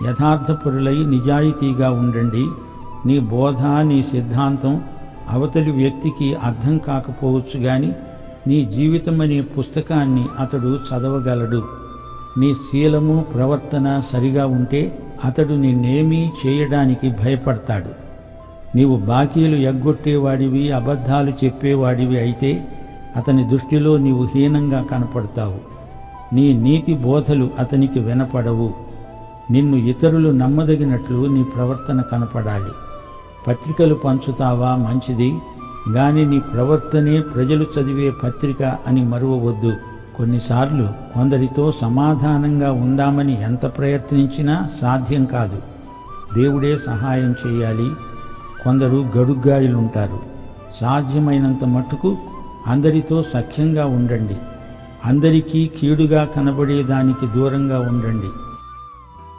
యథార్థపరులై నిజాయితీగా ఉండండి. నీ బోధ, నీ సిద్ధాంతం అవతలి వ్యక్తికి అర్థం కాకపోవచ్చు గాని నీ జీవితమనే పుస్తకాన్ని అతడు చదవగలడు. నీ శీలము, ప్రవర్తన సరిగా ఉంటే అతడు నిన్నేమీ చేయడానికి భయపడతాడు. నీవు బాకీలు ఎగ్గొట్టేవాడివి, అబద్ధాలు చెప్పేవాడివి అయితే అతని దృష్టిలో నీవు హీనంగా కనపడతావు. నీ నీతి బోధలు అతనికి వినపడవు. నిన్ను ఇతరులు నమ్మదగినట్లు నీ ప్రవర్తన కనపడాలి. పత్రికలు పంచుతావా? మంచిది, గాని నీ ప్రవర్తనే ప్రజలు చదివే పత్రిక అని మరువవద్దు. కొన్నిసార్లు కొందరితో సమాధానంగా ఉందామని ఎంత ప్రయత్నించినా సాధ్యం కాదు. దేవుడే సహాయం చేయాలి. కొందరు గడుగ్గాయులుంటారు. సాధ్యమైనంత మట్టుకు అందరితో సఖ్యంగా ఉండండి. అందరికీ కీడుగా కనబడేదానికి దూరంగా ఉండండి.